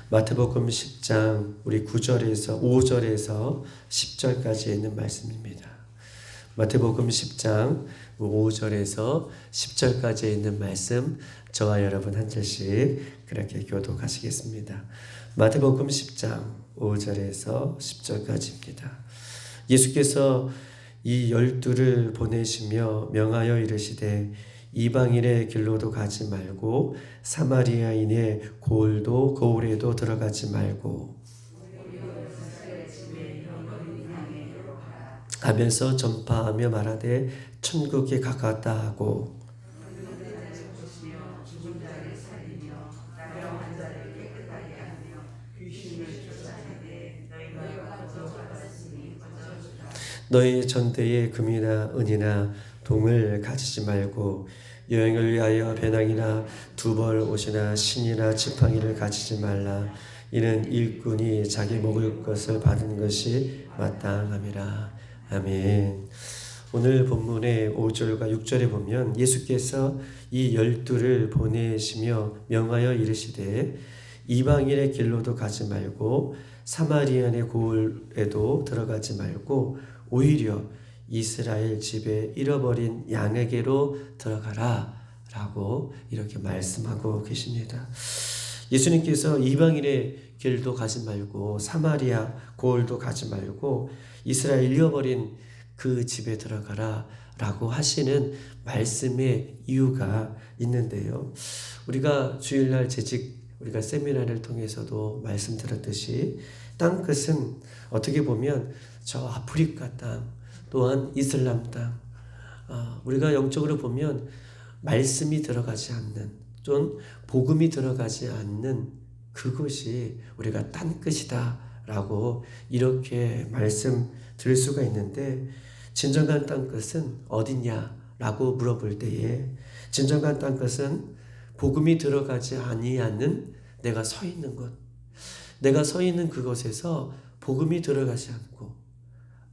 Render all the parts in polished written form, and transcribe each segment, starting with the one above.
마태복음 10장 우리 9절에서 5절에서 10절까지 있는 말씀입니다. 마태복음 10장 5절에서 10절까지 있는 말씀 저와 여러분 한 절씩 그렇게 교독하시겠습니다. 마태복음 10장 5절에서 10절까지입니다. 예수께서 이 12를 보내시며 명하여 이르시되 이방인의 길로도 가지 말고 사마리아인의 고을에도 들어가지 말고 가면서 전파하며 말하되 천국이 가깝다 하고 너희 전대에 금이나 은이나 동을 가지지 말고 여행을 위하여 배낭이나 두벌 옷이나 신이나 지팡이를 가지지 말라. 이는 일꾼이 자기 먹을 것을 받은 것이 마땅함이라. 아멘. 오늘 본문의 5절과 6절에 보면 예수께서 이 12를 보내시며 명하여 이르시되 이방인의 길로도 가지 말고 사마리아인의 고을에도 들어가지 말고 오히려 이스라엘 집에 잃어버린 양에게로 들어가라 라고 이렇게 말씀하고 계십니다. 예수님께서 이방인의 길도 가지 말고 사마리아 고을도 가지 말고 이스라엘 잃어버린 그 집에 들어가라 라고 하시는 말씀의 이유가 있는데요. 우리가 주일날 우리가 세미나를 통해서도 말씀드렸듯이 땅끝은 어떻게 보면 저 아프리카 땅 또한 이슬람 땅, 우리가 영적으로 보면 말씀이 들어가지 않는, 좀 복음이 들어가지 않는 그것이 우리가 땅끝이다 라고 이렇게 말씀드릴 수가 있는데, 진정한 땅끝은 어디냐 라고 물어볼 때에 진정한 땅끝은 복음이 들어가지 아니하는 내가 서 있는 곳, 내가 서 있는 그곳에서 복음이 들어가지 않고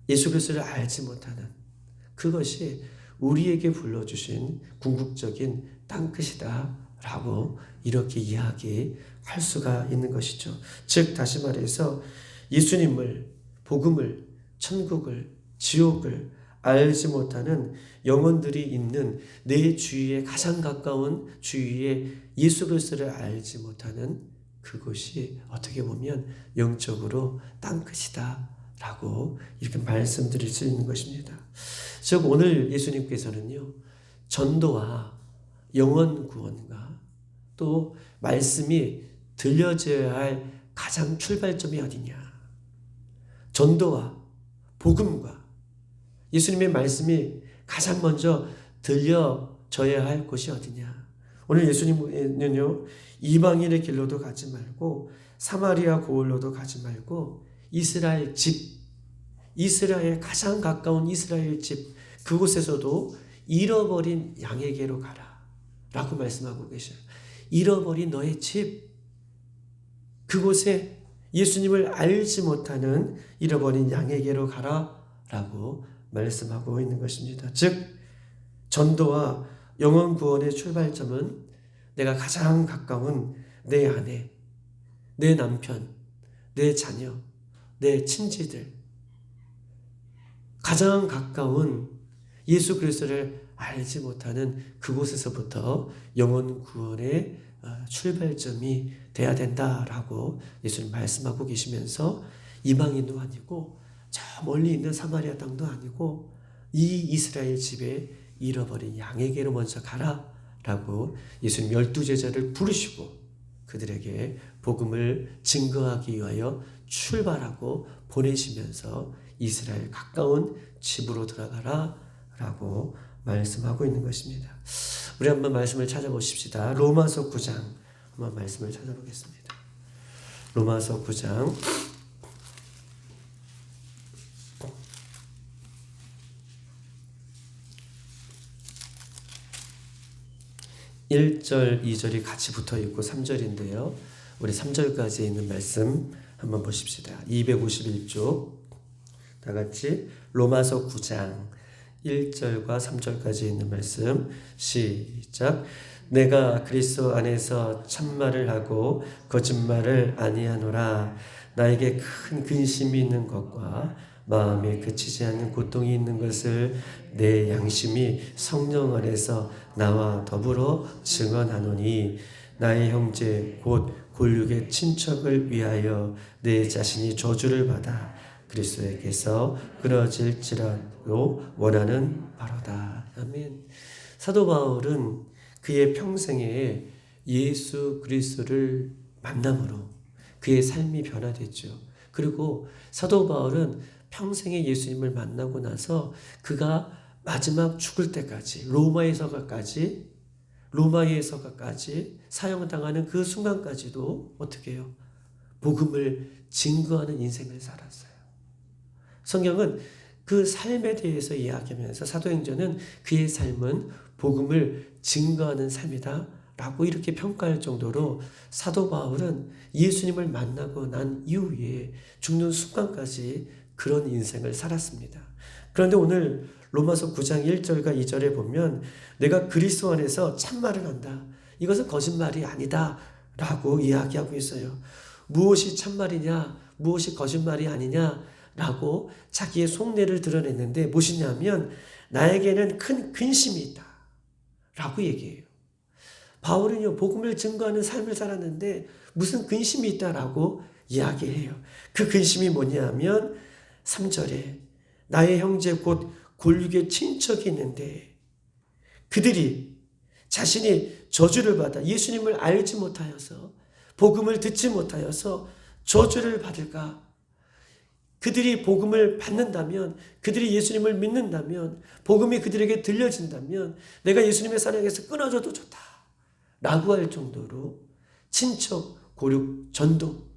예수 그리스도를 알지 못하는 그것이 우리에게 불러주신 궁극적인 땅끝이다 라고 이렇게 이야기할 수가 있는 것이죠. 즉 다시 말해서 예수님을, 복음을, 천국을, 지옥을 알지 못하는 영혼들이 있는 내 주위에 가장 가까운 주위에 예수 그리스도를 알지 못하는 그곳이 어떻게 보면 영적으로 땅끝이다 라고 이렇게 말씀드릴 수 있는 것입니다. 즉 오늘 예수님께서는요, 전도와 영혼 구원과 또 말씀이 들려져야 할 가장 출발점이 어디냐, 전도와 복음과 예수님의 말씀이 가장 먼저 들려져야 할 곳이 어디냐. 오늘 예수님은요, 이방인의 길로도 가지 말고 사마리아 고을로도 가지 말고 이스라엘 집, 이스라엘 가장 가까운 이스라엘 집, 그곳에서도 잃어버린 양에게로 가라 라고 말씀하고 계셔요. 잃어버린 너의 집, 그곳에 예수님을 알지 못하는 잃어버린 양에게로 가라 라고 말씀하고 있는 것입니다. 즉 전도와 영혼 구원의 출발점은 내가 가장 가까운 내 아내, 내 남편, 내 자녀, 내 친지들, 가장 가까운 예수 그리스도를 알지 못하는 그곳에서부터 영혼 구원의 출발점이 돼야 된다라고 예수님 말씀하고 계시면서 이방인도 아니고 저 멀리 있는 사마리아 땅도 아니고 이 이스라엘 집에 잃어버린 양에게로 먼저 가라 라고 예수님 12제자를 부르시고 그들에게 복음을 증거하기 위하여 출발하고 보내시면서 이스라엘 가까운 집으로 들어가라 라고 말씀하고 있는 것입니다. 우리 한번 말씀을 찾아보십시다. 로마서 9장 한번 말씀을 찾아보겠습니다. 로마서 9장 1절, 2절이 같이 붙어 있고 3절인데요. 우리 3절까지 있는 말씀 한번 보십시다. 251쪽 다 같이 로마서 9장 1절과 3절까지 있는 말씀 시작. 내가 그리스도 안에서 참말을 하고 거짓말을 아니하노라. 나에게 큰 근심이 있는 것과 마음에 그치지 않는 고통이 있는 것을 내 양심이 성령 안에서 나와 더불어 증언하노니 나의 형제 곧 골육의 친척을 위하여 내 자신이 저주를 받아 그리스도에게서 끊어질지라도 원하는 바로다. 아멘. 사도 바울은 그의 평생에 예수 그리스도를 만남으로 그의 삶이 변화됐죠. 그리고 사도 바울은 평생에 예수님을 만나고 나서 그가 마지막 죽을 때까지 로마에서까지 사형당하는 그 순간까지도 어떻게 해요? 복음을 증거하는 인생을 살았어요. 성경은 그 삶에 대해서 이야기하면서 사도행전은 그의 삶은 복음을 증거하는 삶이다 라고 이렇게 평가할 정도로 사도 바울은 예수님을 만나고 난 이후에 죽는 순간까지 그런 인생을 살았습니다. 그런데 오늘 로마서 9장 1절과 2절에 보면 내가 그리스도 안에서 참말을 한다. 이것은 거짓말이 아니다 라고 이야기하고 있어요. 무엇이 참말이냐, 무엇이 거짓말이 아니냐 라고 자기의 속내를 드러냈는데 무엇이냐면 나에게는 큰 근심이 있다 라고 얘기해요. 바울은요, 복음을 증거하는 삶을 살았는데 무슨 근심이 있다라고 이야기해요. 그 근심이 뭐냐면 3절에 나의 형제 곧 골육의 친척이 있는데 그들이 자신이 저주를 받아 예수님을 알지 못하여서 복음을 듣지 못하여서 저주를 받을까? 그들이 복음을 받는다면, 그들이 예수님을 믿는다면, 복음이 그들에게 들려진다면 내가 예수님의 사랑에서 끊어져도 좋다 라고 할 정도로 친척, 고륙, 전도,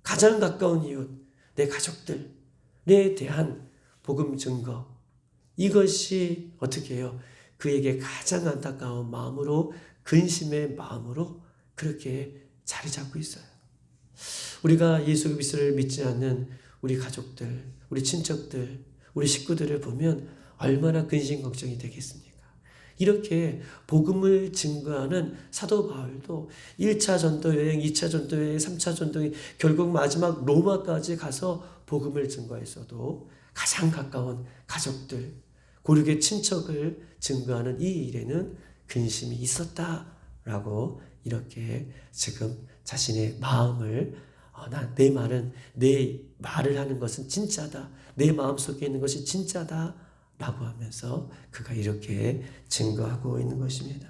가장 가까운 이웃, 내 가족들에 대한 복음 증거, 이것이 어떻게 해요? 그에게 가장 안타까운 마음으로, 근심의 마음으로 그렇게 자리 잡고 있어요. 우리가 예수 그리스도를 믿지 않는 우리 가족들, 우리 친척들, 우리 식구들을 보면 얼마나 근심 걱정이 되겠습니까? 이렇게 복음을 증거하는 사도 바울도 1차 전도 여행, 2차 전도 여행, 3차 전도 여행, 결국 마지막 로마까지 가서 복음을 증거했어도 가장 가까운 가족들, 고륙의 친척을 증거하는 이 일에는 근심이 있었다라고 이렇게 지금 자신의 마음을 내 말을 하는 것은 진짜다. 내 마음속에 있는 것이 진짜다. 라고 하면서 그가 이렇게 증거하고 있는 것입니다.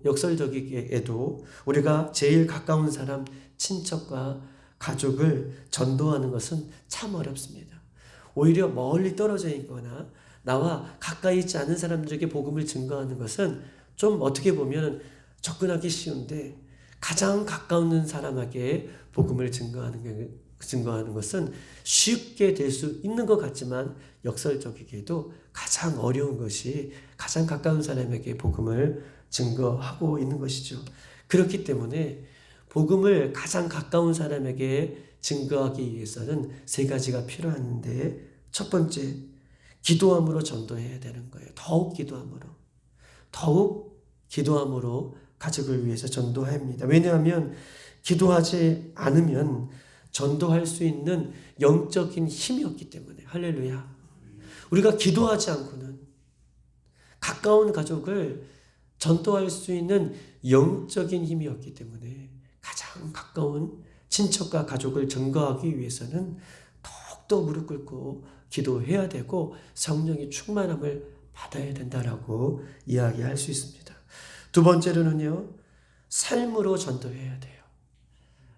역설적이게도 우리가 제일 가까운 사람, 친척과 가족을 전도하는 것은 참 어렵습니다. 오히려 멀리 떨어져 있거나 나와 가까이 있지 않은 사람들에게 복음을 증거하는 것은 좀 어떻게 보면 접근하기 쉬운데 가장 가까운 사람에게 복음을 증거하는 것은 쉽게 될 수 있는 것 같지만 역설적이게도 가장 어려운 것이 가장 가까운 사람에게 복음을 증거하고 있는 것이죠. 그렇기 때문에 복음을 가장 가까운 사람에게 증거하기 위해서는 세 가지가 필요한데 첫 번째, 기도함으로 전도해야 되는 거예요. 더욱 기도함으로 가족을 위해서 전도합니다. 왜냐하면 기도하지 않으면 전도할 수 있는 영적인 힘이 없기 때문에. 할렐루야. 우리가 기도하지 않고는 가까운 가족을 전도할 수 있는 영적인 힘이 없기 때문에 가장 가까운 친척과 가족을 전도하기 위해서는 더욱더 무릎 꿇고 기도해야 되고 성령의 충만함을 받아야 된다라고 이야기할 수 있습니다. 두 번째로는요, 삶으로 전도해야 돼요.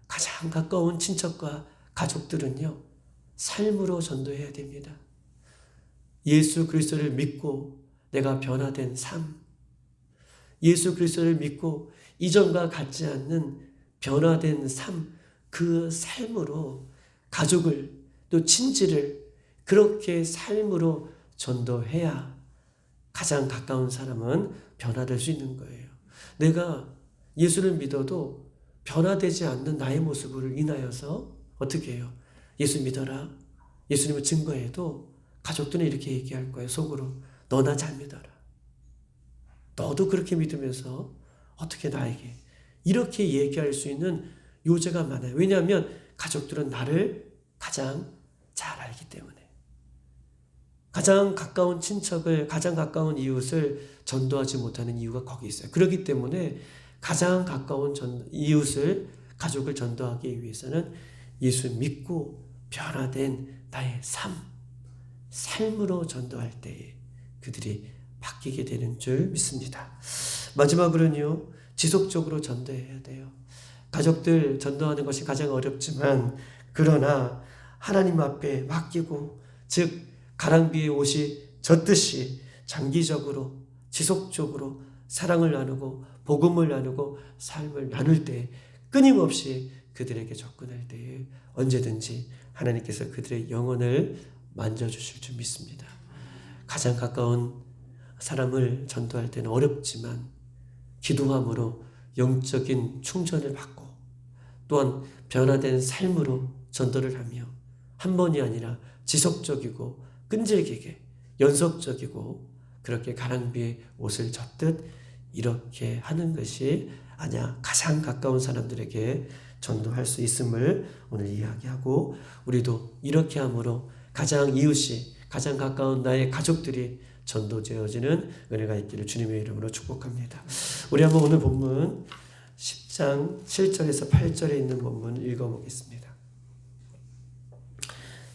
가장 가까운 친척과 가족들은요, 삶으로 전도해야 됩니다. 예수 그리스도를 믿고 내가 변화된 삶, 예수 그리스도를 믿고 이전과 같지 않는 변화된 삶, 그 삶으로 가족을 또 친지를 그렇게 삶으로 전도해야 가장 가까운 사람은 변화될 수 있는 거예요. 내가 예수를 믿어도 변화되지 않는 나의 모습을 인하여서 어떻게 해요? 예수 믿어라. 예수님을 증거해도 가족들은 이렇게 얘기할 거예요. 속으로. 너나 잘 믿어라. 너도 그렇게 믿으면서 어떻게 나에게 이렇게 얘기할 수 있는 요제가 많아요. 왜냐하면 가족들은 나를 가장 잘 알기 때문에. 가장 가까운 친척을, 가장 가까운 이웃을 전도하지 못하는 이유가 거기 있어요. 그렇기 때문에 가장 가까운 이웃을, 가족을 전도하기 위해서는 예수 믿고 변화된 나의 삶으로 전도할 때에 그들이 바뀌게 되는 줄 믿습니다. 마지막으로는요, 지속적으로 전도해야 돼요. 가족들 전도하는 것이 가장 어렵지만, 그러나 하나님 앞에 맡기고, 즉 가랑비에 옷이 젖듯이 장기적으로 지속적으로 사랑을 나누고 복음을 나누고 삶을 나눌 때, 끊임없이 그들에게 접근할 때에 언제든지 하나님께서 그들의 영혼을 만져주실 줄 믿습니다. 가장 가까운 사람을 전도할 때는 어렵지만 기도함으로 영적인 충전을 받고, 또한 변화된 삶으로 전도를 하며 한 번이 아니라 지속적이고 끈질기게 연속적이고 그렇게 가랑비에 옷을 젖듯 이렇게 하는 것이 아니야 가장 가까운 사람들에게 전도할 수 있음을 오늘 이야기하고, 우리도 이렇게 함으로 가장 이웃이, 가장 가까운 나의 가족들이 전도되어지는 은혜가 있기를 주님의 이름으로 축복합니다. 우리 한번 오늘 본문 10장 7절에서 8절에 있는 본문 읽어보겠습니다.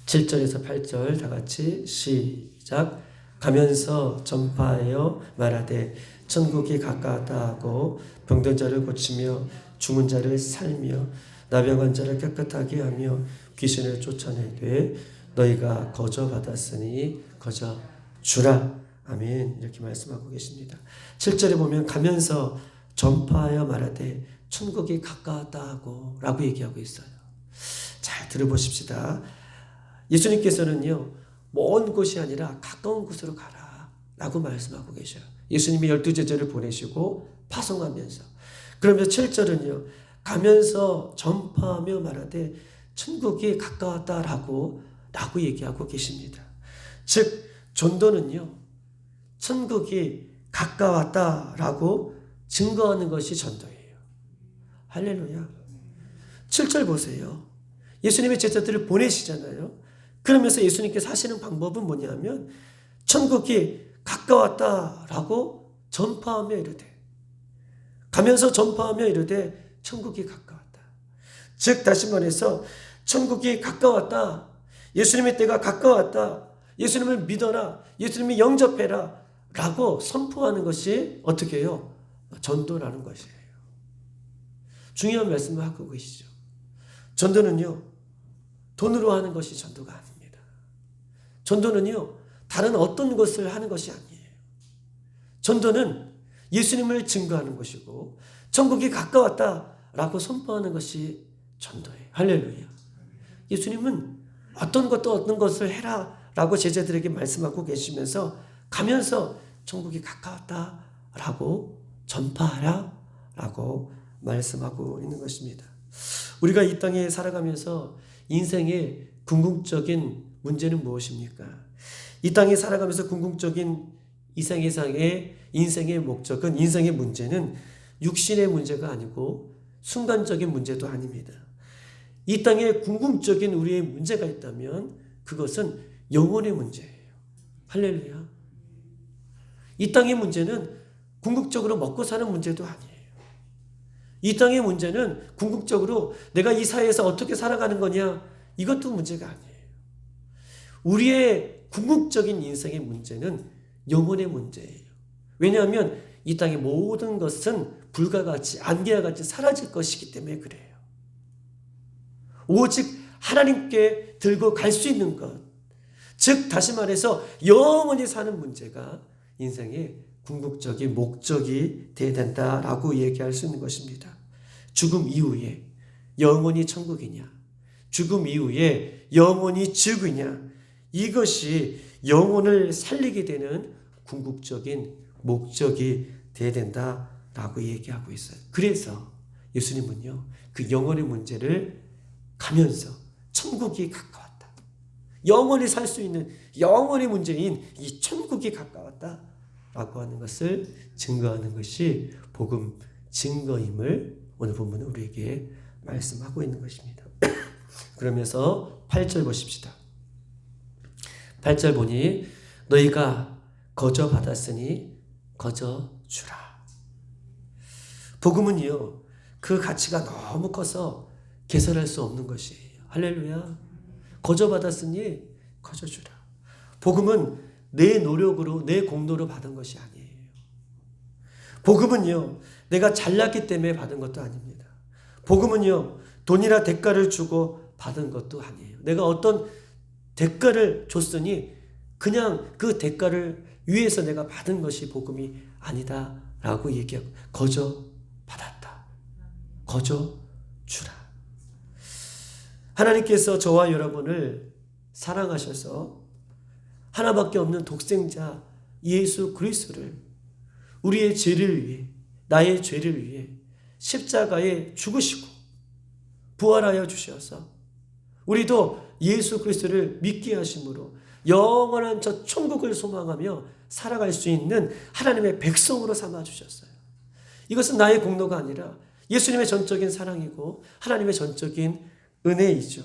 7절에서 8절 다 같이 시작. 가면서 전파하여 말하되 천국이 가까웠다 하고 병든 자를 고치며 죽은 자를 살며 나병한 자를 깨끗하게 하며 귀신을 쫓아내되 너희가 거저 받았으니 거저 주라. 아멘. 이렇게 말씀하고 계십니다. 7절에 보면 가면서 전파하여 말하되 천국이 가까웠다 하고 라고 얘기하고 있어요. 잘 들어보십시다. 예수님께서는요, 먼 곳이 아니라 가까운 곳으로 가라 라고 말씀하고 계셔요. 예수님이 12제자를 보내시고 파송하면서, 그러면 7절은요, 가면서 전파하며 말하되 천국이 가까웠다 라고 얘기하고 계십니다. 즉 전도는요, 천국이 가까웠다 라고 증거하는 것이 전도예요. 할렐루야. 7절 보세요. 예수님의 제자들을 보내시잖아요. 그러면서 예수님께서 하시는 방법은 뭐냐면 천국이 가까웠다 라고 전파하며 이르되, 가면서 전파하며 이르되 천국이 가까웠다. 즉 다시 말해서 천국이 가까웠다, 예수님의 때가 가까웠다, 예수님을 믿어라, 예수님이 영접해라 라고 선포하는 것이 어떻게 해요? 전도라는 것이에요. 중요한 말씀을 하고 계시죠. 전도는요, 돈으로 하는 것이 전도가 아닙니다. 전도는요, 다른 어떤 것을 하는 것이 아니에요. 전도는 예수님을 증거하는 것이고 천국이 가까웠다라고 선포하는 것이 전도예요. 할렐루야. 예수님은 어떤 것을 해라 라고 제자들에게 말씀하고 계시면서 가면서 천국이 가까웠다라고 전파하라 라고 말씀하고 있는 것입니다. 우리가 이 땅에 살아가면서 인생의 궁극적인 문제는 무엇입니까? 이 땅에 살아가면서 궁극적인 인생의 목적은, 인생의 문제는 육신의 문제가 아니고 순간적인 문제도 아닙니다. 이 땅에 궁극적인 우리의 문제가 있다면 그것은 영혼의 문제예요. 할렐루야. 이 땅의 문제는 궁극적으로 먹고 사는 문제도 아니에요. 이 땅의 문제는 궁극적으로 내가 이 사회에서 어떻게 살아가는 거냐, 이것도 문제가 아니에요. 우리의 궁극적인 인생의 문제는 영혼의 문제예요. 왜냐하면 이 땅의 모든 것은 불과 같이, 안개와 같이 사라질 것이기 때문에 그래요. 오직 하나님께 들고 갈 수 있는 것, 즉 다시 말해서 영원히 사는 문제가 인생의 궁극적인 목적이 되어야 된다라고 얘기할 수 있는 것입니다. 죽음 이후에 영원히 천국이냐, 죽음 이후에 영원히 지옥이냐, 이것이 영혼을 살리게 되는 궁극적인 목적이 되어야 된다라고 얘기하고 있어요. 그래서 예수님은요, 그 영혼의 문제를 가면서 천국이 가까웠다, 영원히 살 수 있는 영혼의 문제인 이 천국이 가까웠다 라고 하는 것을 증거하는 것이 복음 증거임을 오늘 본문은 우리에게 말씀하고 있는 것입니다. 그러면서 8절 보십시다. 8절 보니 너희가 거저 받았으니 거저 주라. 복음은요, 그 가치가 너무 커서 개설할 수 없는 것이에요. 할렐루야. 거저 받았으니 거저 주라. 복음은 내 노력으로, 내 공로로 받은 것이 아니에요. 복음은요, 내가 잘났기 때문에 받은 것도 아닙니다. 복음은요, 돈이나 대가를 주고 받은 것도 아니에요. 내가 어떤 대가를 줬으니 그냥 그 대가를 위해서 내가 받은 것이 복음이 아니다 라고 얘기하고, 거저 받았다. 거저 주라. 하나님께서 저와 여러분을 사랑하셔서 하나밖에 없는 독생자 예수 그리스도를 우리의 죄를 위해, 나의 죄를 위해 십자가에 죽으시고 부활하여 주셔서 우리도 예수 그리스도를 믿게 하심으로 영원한 저 천국을 소망하며 살아갈 수 있는 하나님의 백성으로 삼아 주셨어요. 이것은 나의 공로가 아니라 예수님의 전적인 사랑이고 하나님의 전적인 은혜이죠.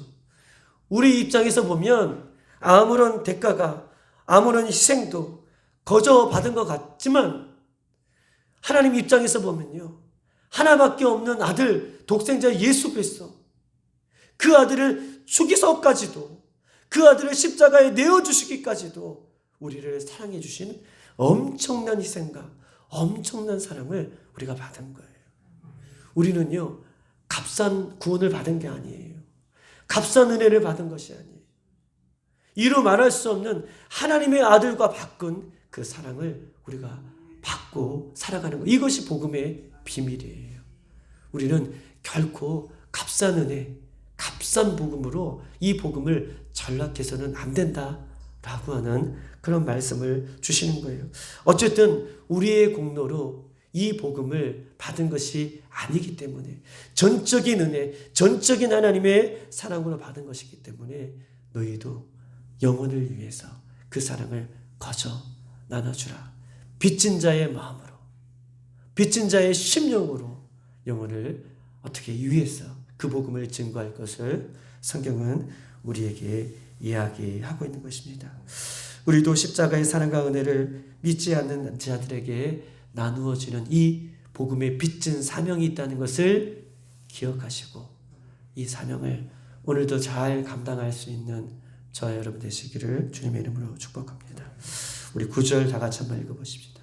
우리 입장에서 보면 아무런 대가가, 아무런 희생도 거저 받은 것 같지만 하나님 입장에서 보면요, 하나밖에 없는 아들 독생자 예수 그리스도, 그 아들을 죽이서까지도, 그 아들을 십자가에 내어주시기까지도 우리를 사랑해 주신 엄청난 희생과 엄청난 사랑을 우리가 받은 거예요. 우리는요, 값싼 구원을 받은 게 아니에요. 값싼 은혜를 받은 것이 아니에요. 이루 말할 수 없는 하나님의 아들과 바꾼 그 사랑을 우리가 받고 살아가는 것, 이것이 복음의 비밀이에요. 우리는 결코 값싼 은혜, 값싼 복음으로 이 복음을 전락해서는 안 된다라고 하는 그런 말씀을 주시는 거예요. 어쨌든 우리의 공로로 이 복음을 받은 것이 아니기 때문에, 전적인 은혜, 전적인 하나님의 사랑으로 받은 것이기 때문에 너희도 영혼을 위해서 그 사랑을 거저 나눠주라. 빚진 자의 마음으로, 빚진 자의 심령으로 영혼을 어떻게 위해서 그 복음을 증거할 것을 성경은 우리에게 이야기하고 있는 것입니다. 우리도 십자가의 사랑과 은혜를 믿지 않는 자들에게 나누어지는 이 복음의 빚진 사명이 있다는 것을 기억하시고 이 사명을 오늘도 잘 감당할 수 있는 저와 여러분 되시기를 주님의 이름으로 축복합니다. 우리 9절 다 같이 한번 읽어보십시다.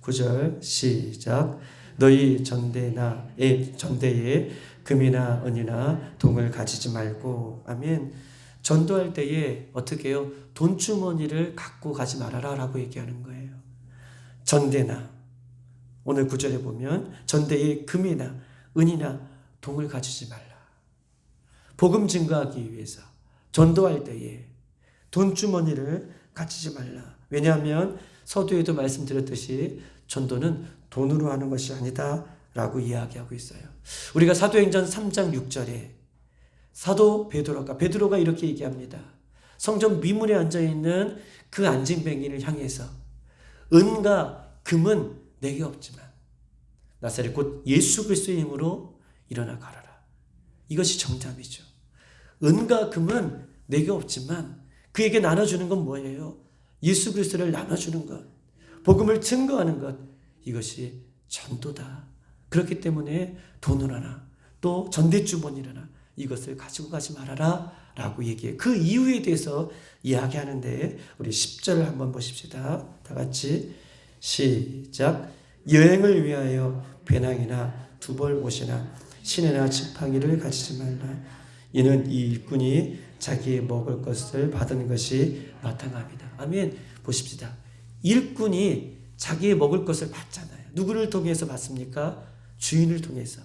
9절 시작. 너희 전대에 금이나 은이나 동을 가지지 말고. 아멘. 전도할 때에 어떻게 해요? 돈주머니를 갖고 가지 말아라 라고 얘기하는 거예요. 전대나, 오늘 9절에 보면 전대에 금이나 은이나 동을 가지지 말라. 복음 증거하기 위해서 전도할 때에 돈주머니를 가지지 말라. 왜냐하면 서두에도 말씀드렸듯이 전도는 돈으로 하는 것이 아니다 라고 이야기하고 있어요. 우리가 사도행전 3장 6절에 사도 베드로가 이렇게 얘기합니다. 성전 미문에 앉아있는 그 안진뱅이를 향해서 은과 금은 내게 없지만 나사렛 곧 예수 그리스도의 힘으로 일어나 걸어라. 이것이 정답이죠. 은과 금은 내게 없지만 그에게 나눠주는 건 뭐예요? 예수 그리스도를 나눠주는 것, 복음을 증거하는 것, 이것이 전도다. 그렇기 때문에 돈을 하나 또 전대주머니를 하나 이것을 가지고 가지 말아라 라고 얘기해요. 그 이유에 대해서 이야기하는데 우리 10절을 한번 보십시다. 다 같이 시작. 여행을 위하여 배낭이나 두벌 옷이나 시내나 지팡이를 가지지 말라. 이는 이 일꾼이 자기의 먹을 것을 받은 것이 마땅합니다. 아멘. 보십시다. 일꾼이 자기의 먹을 것을 받잖아요. 누구를 통해서 받습니까? 주인을 통해서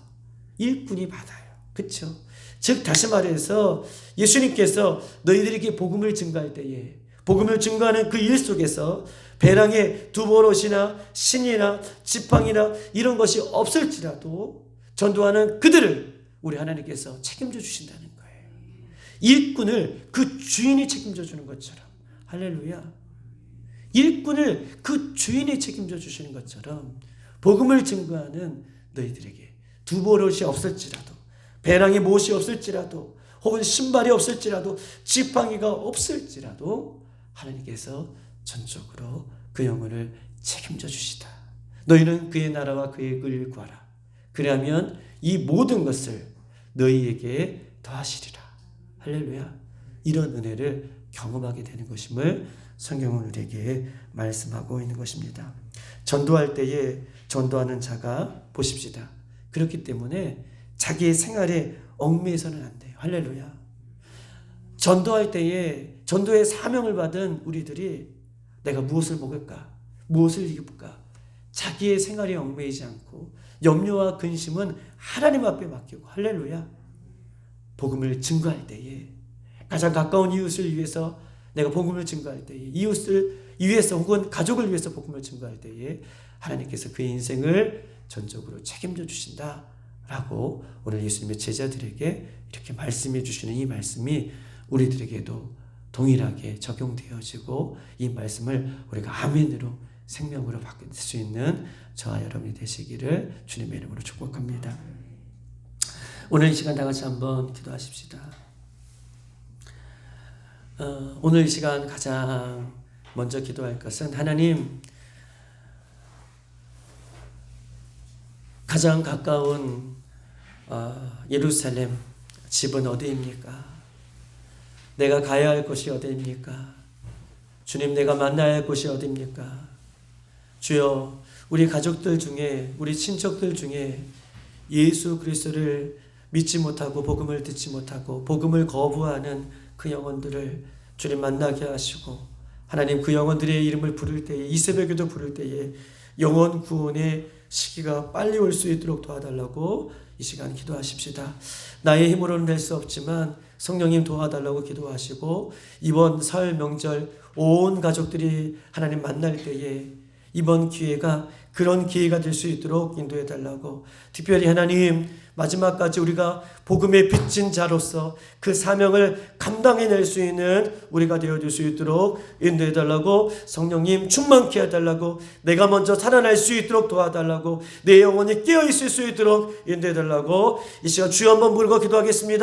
일꾼이 받아요. 그렇죠? 즉 다시 말해서 예수님께서 너희들에게 복음을 증거할 때에 복음을 증거하는 그 일 속에서 배낭에 두벌옷이나 신이나 지팡이나 이런 것이 없을지라도 전도하는 그들을 우리 하나님께서 책임져 주신다는 거예요. 일꾼을 그 주인이 책임져 주는 것처럼. 할렐루야. 일꾼을 그 주인이 책임져 주시는 것처럼 복음을 증거하는 너희들에게 두보롯이 없을지라도, 배낭에 못이 없을지라도, 혹은 신발이 없을지라도, 지팡이가 없을지라도 하나님께서 전적으로 그 영혼을 책임져 주시다. 너희는 그의 나라와 그의 의를 구하라. 그러면 이 모든 것을 너희에게 더하시리라. 할렐루야. 이런 은혜를 경험하게 되는 것임을 성경은 우리에게 말씀하고 있는 것입니다. 전도할 때에 전도하는 자가 보십시다. 그렇기 때문에 자기의 생활에 얽매여서는 안 돼요. 할렐루야. 전도할 때에 전도의 사명을 받은 우리들이 내가 무엇을 먹을까? 무엇을 입을까? 자기의 생활에 얽매이지 않고 염려와 근심은 하나님 앞에 맡기고, 할렐루야. 복음을 증거할 때에 가장 가까운 이웃을 위해서 내가 복음을 증거할 때에, 이웃을 위해서 혹은 가족을 위해서 복음을 증거할 때에 하나님께서 그의 인생을 전적으로 책임져 주신다라고 오늘 예수님의 제자들에게 이렇게 말씀해 주시는 이 말씀이 우리들에게도 동일하게 적용되어지고, 이 말씀을 우리가 아멘으로 생명으로 바꿀 수 있는 저와 여러분이 되시기를 주님의 이름으로 축복합니다. 오늘 이 시간 다 같이 한번 기도하십시다. 오늘 이 시간 가장 먼저 기도할 것은, 하나님, 가장 가까운 예루살렘 집은 어디입니까? 내가 가야 할 곳이 어디입니까? 주님, 내가 만나야 할 곳이 어디입니까? 주여, 우리 가족들 중에, 우리 친척들 중에 예수 그리스도를 믿지 못하고 복음을 듣지 못하고 복음을 거부하는 그 영혼들을 주님 만나게 하시고, 하나님 그 영혼들의 이름을 부를 때에, 이 새벽에도 부를 때에 영혼 구원의 시기가 빨리 올 수 있도록 도와달라고 이 시간 기도하십시다. 나의 힘으로는 될 수 없지만 성령님 도와달라고 기도하시고, 이번 설 명절 온 가족들이 하나님 만날 때에 이번 기회가 그런 기회가 될 수 있도록 인도해 달라고, 특별히 하나님 마지막까지 우리가 복음의 빚진 자로서 그 사명을 감당해낼 수 있는 우리가 되어줄 수 있도록 인도해 달라고, 성령님 충만케 해달라고, 내가 먼저 살아날 수 있도록 도와달라고, 내 영혼이 깨어있을 수 있도록 인도해 달라고 이 시간 주여 한번 부르고 기도하겠습니다.